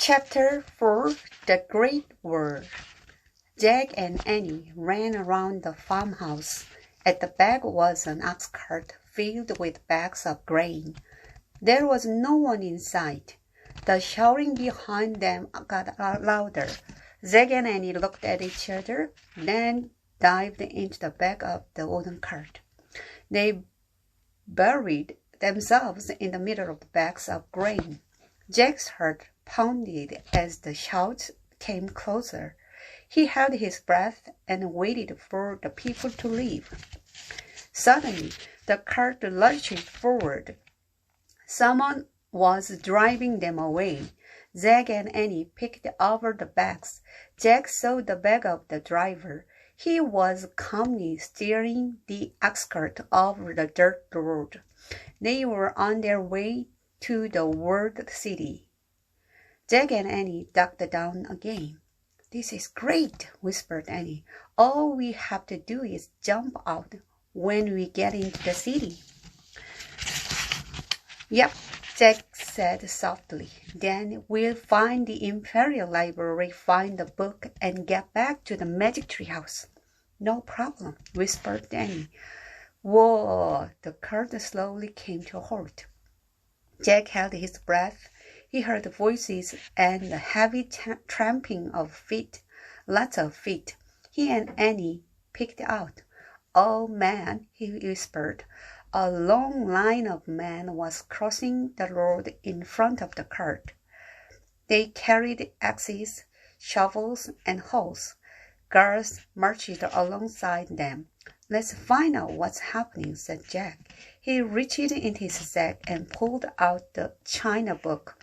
Chapter 4 The Great War. Jack and Annie ran around the farmhouse. At the back was an ox cart filled with bags of grain. There was no one in sight. The shouting behind them got louder. Jack and Annie looked at each other, then dived into the back of the wooden cart. They buried themselves in the middle of the bags of grain. Jack's heart pounded as the shouts came closer. He held his breath and waited for the people to leave. Suddenly, the cart lurched forward. Someone was driving them away. Jack and Annie picked over the bags. Jack saw the back of the driver. He was calmly steering the ox cart over the dirt road. They were on their way to the walled city. Jack and Annie ducked down again. "This is great," whispered Annie. "All we have to do is jump out when we get into the city." "Yep," Jack said softly. "Then we'll find the Imperial Library, find the book, and get back to the Magic Tree House." "No problem," whispered Annie. Whoa! The cart slowly came to a halt. Jack held his breath. He heard voices and the heavy tramping of feet, lots of feet. He and Annie picked out. "Oh, man," he whispered. A long line of men was crossing the road in front of the cart. They carried axes, shovels, and hoes. Guards marched alongside them. "Let's find out what's happening," said Jack. He reached into his sack and pulled out the china book.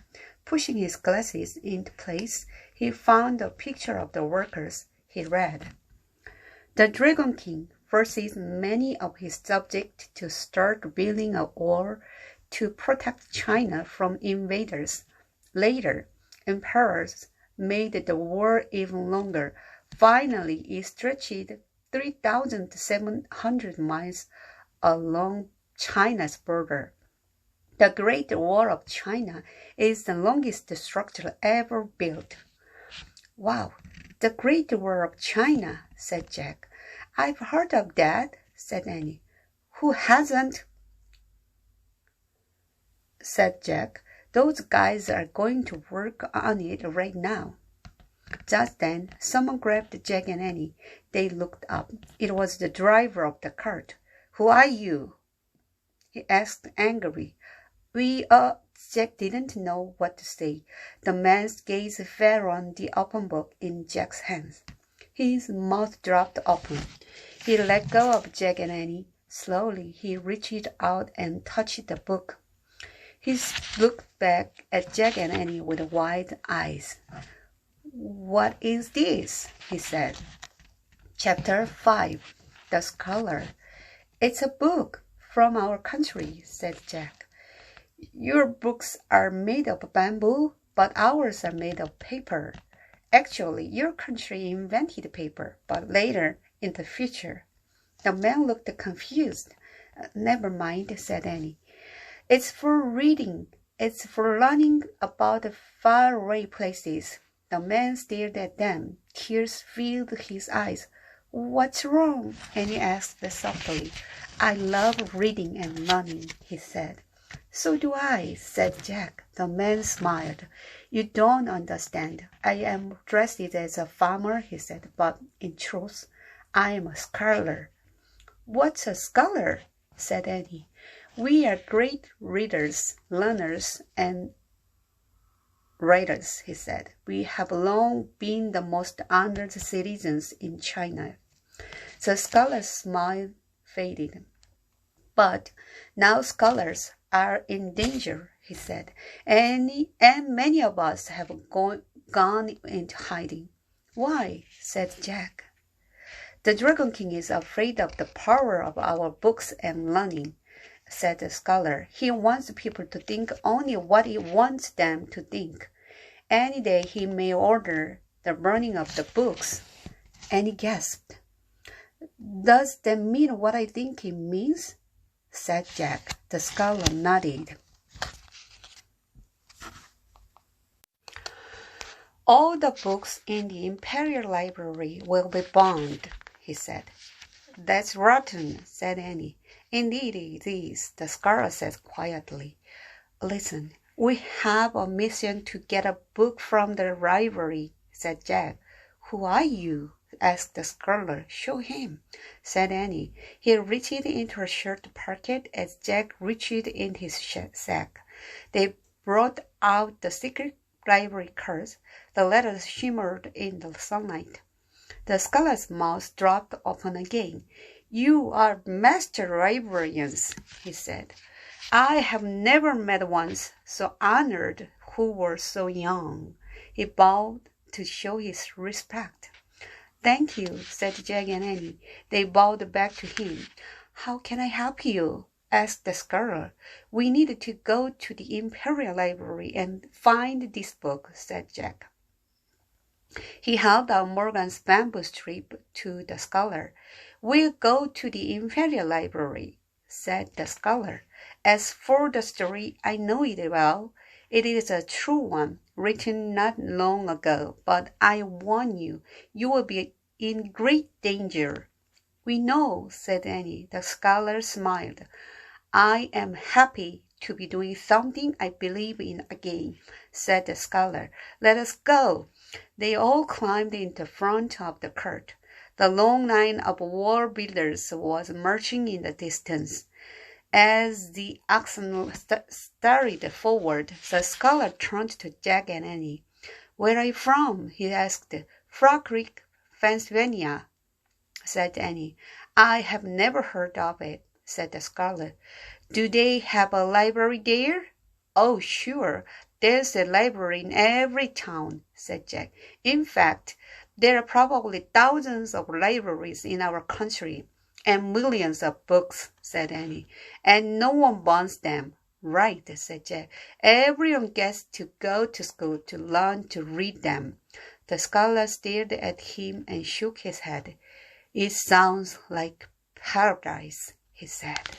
Pushing his glasses into place, he found a picture of the workers. He read, "The Dragon King forces many of his subjects to start building a wall to protect China from invaders. Later, emperors made the war even longer. Finally, it stretched 3,700 miles along China's border. The Great Wall of China is the longest structure ever built." "Wow, the Great Wall of China," said Jack. "I've heard of that," said Annie. "Who hasn't?" said Jack. "Those guys are going to work on it right now." Just then, someone grabbed Jack and Annie. They looked up. It was the driver of the cart. "Who are you?" he asked angrily. Jack didn't know what to say. The man's gaze fell on the open book in Jack's hands. His mouth dropped open. He let go of Jack and Annie. Slowly, he reached out and touched the book. He looked back at Jack and Annie with wide eyes. "What is this?" he said. Chapter 5 The Scholar. "It's a book from our country," said Jack. "Your books are made of bamboo, but ours are made of paper. Actually, your country invented paper, but later, in the future." The man looked confused. "Never mind," said Annie. "It's for reading. It's for learning about the faraway places." The man stared at them. Tears filled his eyes. "What's wrong?" Annie asked softly. "I love reading and learning," he said. "So do I," said Jack. The man smiled. "You don't understand. I am dressed as a farmer," he said, "but in truth, I am a scholar." "What's a scholar?" said Annie. "We are great readers, learners, and writers," he said. "We have long been the most honored citizens in China." The scholar's smile faded. "But now scholars are in danger," he said, and many of us have gone into hiding." "Why?" said Jack. "The Dragon King is afraid of the power of our books and learning," said the scholar. "He wants people to think only what he wants them to think. Any day he may order the burning of the books." Annie gasped. "Does that mean what I think it means?" said Jack. The scholar nodded. All the books in the Imperial Library will be burned, he said. That's rotten, said Annie. Indeed it is, the scholar said quietly. Listen, we have a mission to get a book from the library, said Jack. Who are you? Asked the scholar. Show him, said Annie. He reached into her shirt pocket as Jack reached in his sack. They brought out the secret library cards. The letters shimmered in the sunlight. The scholar's mouth dropped open again. You are master librarians, he said. I have never met one so honored who was so young. He bowed to show his respect. Thank you, said Jack and Annie. They bowed back to him. How can I help you? Asked the scholar. We need to go to the Imperial Library and find this book, said Jack. He held out Morgan's bamboo strip to the scholar. We'll go to the Imperial Library, said the scholar. As for the story, I know it well. It is a true one, written not long ago, but I warn you, you will be in great danger. We know, said Annie. The scholar smiled. I am happy to be doing something I believe in again, said the scholar. Let us go. They all climbed in the front of the cart. The long line of wall builders was marching in the distance. As the oxen started forward, the scholar turned to Jack and Annie. Where are you from? He asked. Frog Creek, Pennsylvania, said Annie. I have never heard of it, said the scholar. Do they have a library there? Oh, sure. There's a library in every town, said Jack. In fact, there are probably thousands of libraries in our country. And millions of books, said Annie. And no one burns them. Right, said Jack. Everyone gets to go to school to learn to read them. The scholar stared at him and shook his head. It sounds like paradise, he said.